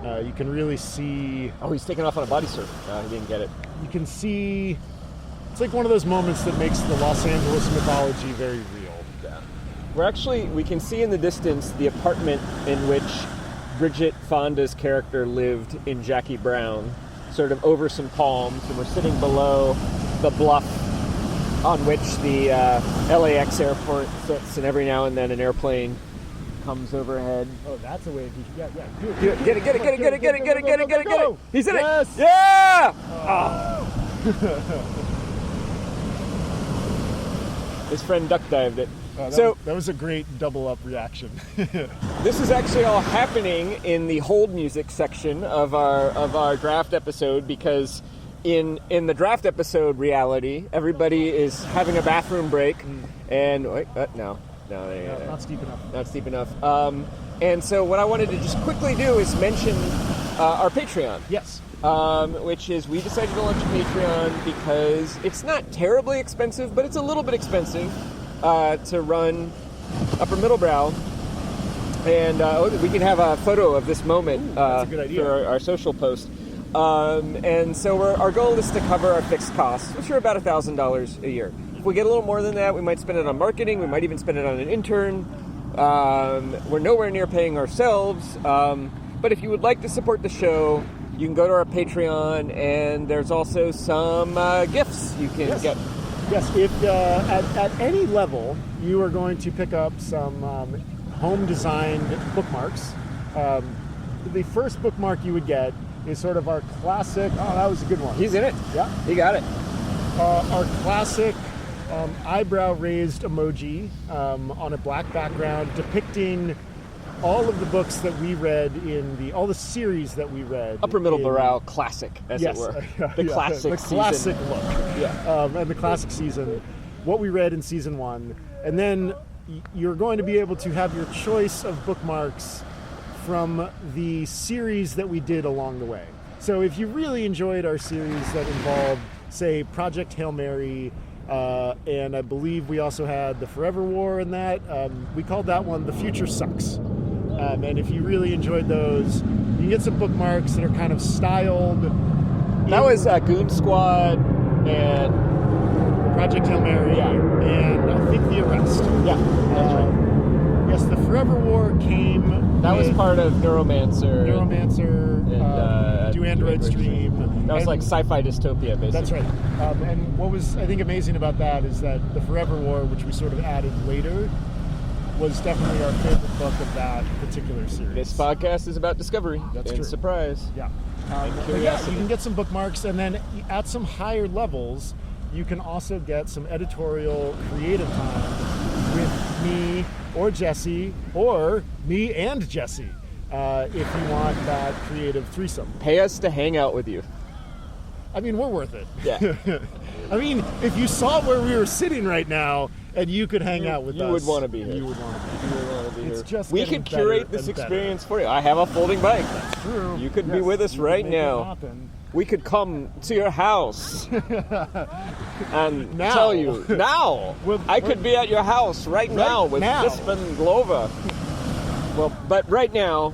You can really see... Oh, he's taking off on a body surf. He didn't get it. You can see... It's like one of those moments that makes the Los Angeles mythology very real. Yeah. We can see in the distance the apartment in which Bridget Fonda's character lived in Jackie Brown, sort of over some palms, and we're sitting below the bluff on which the LAX airport sits, and every now and then an airplane comes overhead. Oh, that's a way of... Yeah. Get it. He's in it. Yeah! His friend duck dived it. That was a great double up reaction. This is actually all happening in the hold music section of our draft episode, because in the draft episode reality, everybody is having a bathroom break, and not steep enough. Not steep enough. And so what I wanted to just quickly do is mention our Patreon. Yes. Which is, we decided to launch a Patreon because it's not terribly expensive, but it's a little bit expensive to run Upper Middlebrow. And we can have a photo of this moment that's a good idea. For our social post. And so our goal is to cover our fixed costs, which are about $1,000 a year. If we get a little more than that, we might spend it on marketing. We might even spend it on an intern. We're nowhere near paying ourselves. But if you would like to support the show, you can go to our Patreon, and there's also some gifts you can get. Yes, if at any level you are going to pick up some home-designed bookmarks, the first bookmark you would get is sort of our classic. Oh, that was a good one. He's in it. Yeah, He got it. our classic eyebrow raised emoji on a black background depicting all of the books that we read in all the series that we read. Upper middle brow classic, as Yes, it were. yeah, The classic the season. classic look. Yeah. And the classic season, what we read in season 1, and then you're going to be able to have your choice of bookmarks from the series that we did along the way. So if you really enjoyed our series that involved, say, Project Hail Mary, and I believe we also had the Forever War in that, we called that one The Future Sucks. And if you really enjoyed those, you can get some bookmarks that are kind of styled. That was Goon Squad and Project Hail Mary, Yeah. and I think The Arrest. yeah, that's right. Yes, the Forever War came. That was with part of Neuromancer. Neuromancer, and, Do Androids Dream. That was And- like sci-fi dystopia, basically. That's right. And what was, I think, amazing about that is that the Forever War, which we sort of added later, was definitely our favorite book of that particular series. This podcast is about discovery. That's and true. surprise. Yeah. But yeah, curiosity. you can get some bookmarks, and then at some higher levels, you can also get some editorial creative time with me or Jesse, or me and Jesse, if you want that creative threesome. Pay us to hang out with you. I mean, we're worth it. Yeah. I mean, if you saw where we were sitting right now, and you could hang out with us, you would want to be here. You would want to be here. You would want to be It's here. just we getting could curate better this and better. experience for you. I have a folding bike. True. You could be Yes, with us you could right make it now. happen. We could come to your house and Now. tell you now. I could be at your house right now with now. Lisp and Glova. Well, but right now,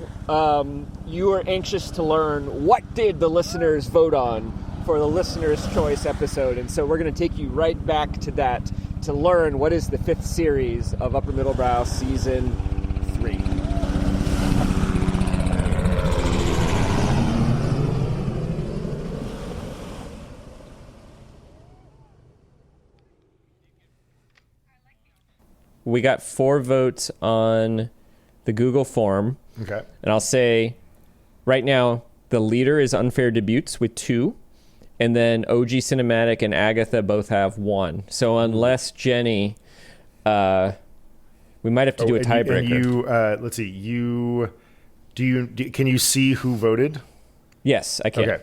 you are anxious to learn what did the listeners vote on for the listener's choice episode, and so we're going to take you right back to that to learn what is the 5th series of Upper Middle Brow Season 3. We got 4 votes on the Google form. Okay. And I'll say right now the leader is Unfair Debuts with 2. And then OG Cinematic and Agatha both have 1. So unless Jenny, we might have to do a tiebreaker. Let's see. Can you see who voted? Yes, I can. Okay.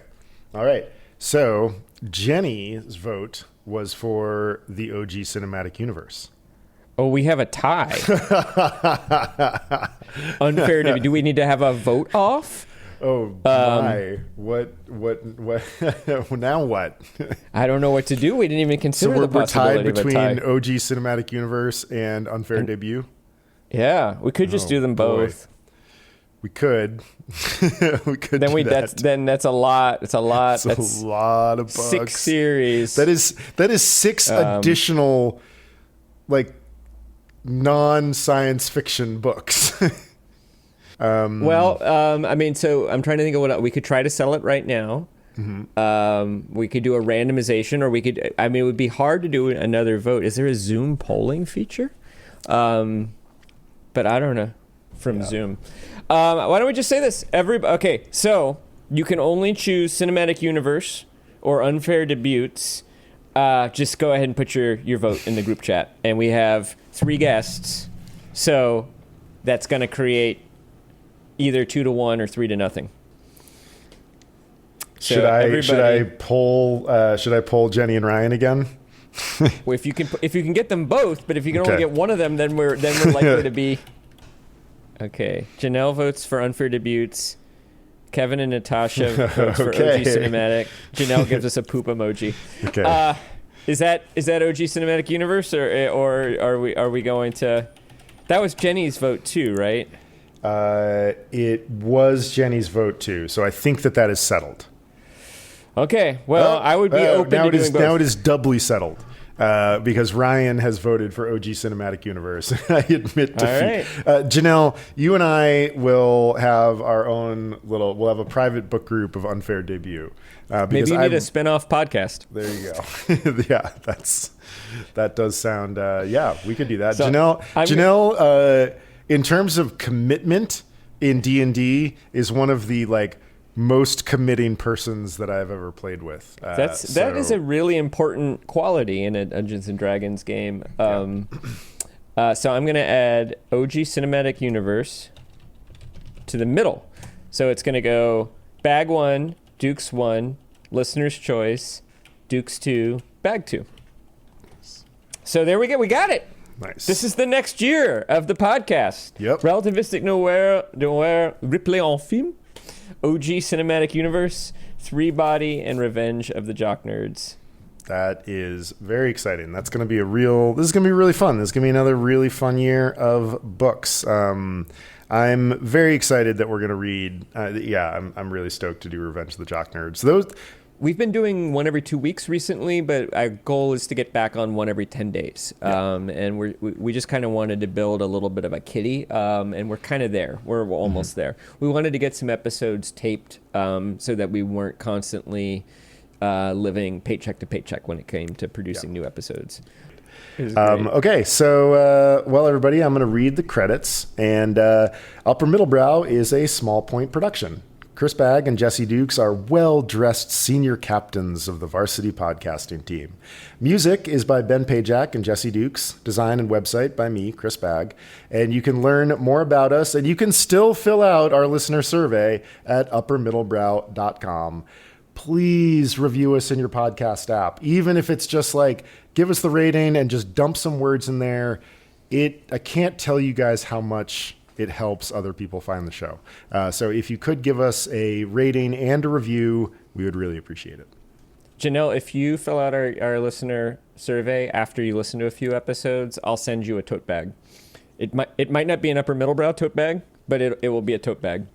All right. So Jenny's vote was for the OG Cinematic Universe. Oh, we have a tie. Unfair Debut. Do we need to have a vote off? Oh my! What? Now what? I don't know what to do. We didn't even So consider we're the possibility tied of a between tie. OG Cinematic Universe and Unfair Debut. Yeah, we could just Oh, do them boy. both. We could. We could. Then do that. that's a lot. It's a lot. That's That's a lot of books. 6 series. That is 6 additional, like, non-science fiction books. I mean, so I'm trying to think of what we could try to sell it right now. Mm-hmm. We could do a randomization, or we could. I mean, it would be hard to do another vote. Is there a Zoom polling feature? But I don't know from Zoom. Why don't we just say this? Okay, so you can only choose Cinematic Universe or Unfair Debuts. Just go ahead and put your vote in the group chat, and we have 3 guests, so that's going to create either 2-1 or 3-0. So Should I poll Jenny and Ryan again? Well, if you can get them both, but if you can only Okay. get one of them, then we're likely to be. Okay, Janelle votes for Unfair Debuts. Kevin and Natasha votes for Okay. OG Cinematic. Janelle gives us a poop emoji. Okay. Is that OG Cinematic Universe, or are we going to? That was Jenny's vote too, right? It was Jenny's vote too, so I think that is settled. Okay. Well, I would be open now to it doing is, both. Now it is doubly settled. Because Ryan has voted for OG Cinematic Universe. I admit defeat. All Janelle, you and I will have our own we'll have a private book group of Unfair Debut. Maybe you need a spin-off podcast. There you go. Yeah, that does sound, we could do that. So, Janelle, in terms of commitment in D&D is one of the like most committing persons that I've ever played with. That is a really important quality in a Dungeons and Dragons game. So I'm going to add OG Cinematic Universe to the middle. So it's going to go Bagg 1, Dukes 1, Listener's Choice, Dukes 2, Bagg 2. So there we go. We got it. Nice. This is the next year of the podcast. Yep. Relativistic Noir, Replay en Film, OG Cinematic Universe, Three Body, and Revenge of the Jock-Nerds. That is very exciting. This is going to be really fun. This is going to be another really fun year of books. I'm very excited that we're going to read. I'm really stoked to do Revenge of the Jock-Nerds. We've been doing one every 2 weeks recently, but our goal is to get back on one every 10 days. Yeah. And we just kind of wanted to build a little bit of a kitty, and we're kind of there. We're almost there. We wanted to get some episodes taped so that we weren't constantly living paycheck to paycheck when it came to producing new episodes. Okay, so, everybody, I'm going to read the credits. And Upper Middlebrow is a Small Point production. Chris Bagg and Jesse Dukes are well-dressed senior captains of the varsity podcasting team. Music is by Ben Pajak and Jesse Dukes. Design and website by me, Chris Bagg. And you can learn more about us, and you can still fill out our listener survey at uppermiddlebrow.com. Please review us in your podcast app, even if it's just like, give us the rating and just dump some words in there. I can't tell you guys how much it helps other people find the show. So if you could give us a rating and a review, we would really appreciate it. Janelle, if you fill out our listener survey after you listen to a few episodes, I'll send you a tote bag. It might not be an Upper Middlebrow tote bag, but it will be a tote bag.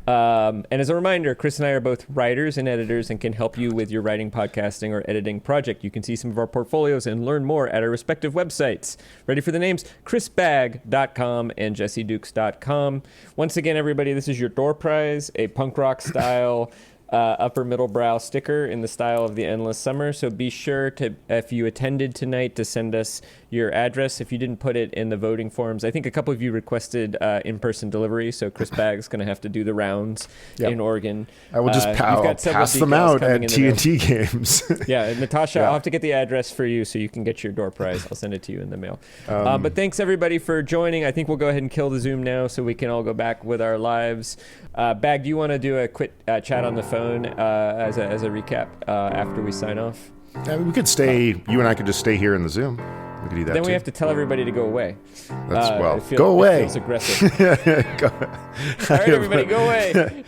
And as a reminder, Chris and I are both writers and editors and can help you with your writing, podcasting, or editing project. You can see some of our portfolios and learn more at our respective websites. Ready for the names? chrisbagg.com and jessedukes.com. Once again, everybody, this is your door prize, a punk rock style Upper Middlebrow sticker in the style of the Endless Summer. So be sure to, if you attended tonight, to send us your address. If you didn't put it in the voting forms, I think a couple of you requested in-person delivery, so Chris Bagg's going to have to do the rounds in Oregon. I will just pass them out at TNT games. Yeah, Natasha, I'll have to get the address for you so you can get your door prize. I'll send it to you in the mail. But thanks, everybody, for joining. I think we'll go ahead and kill the Zoom now so we can all go back with our lives. Bagg, do you want to do a quick chat on the phone as a recap after we sign off? We could stay, you and I could just stay here in the Zoom. We could do that Then too. we have to tell everybody to go away. Go away. It feels aggressive. Go. All right, everybody, go away.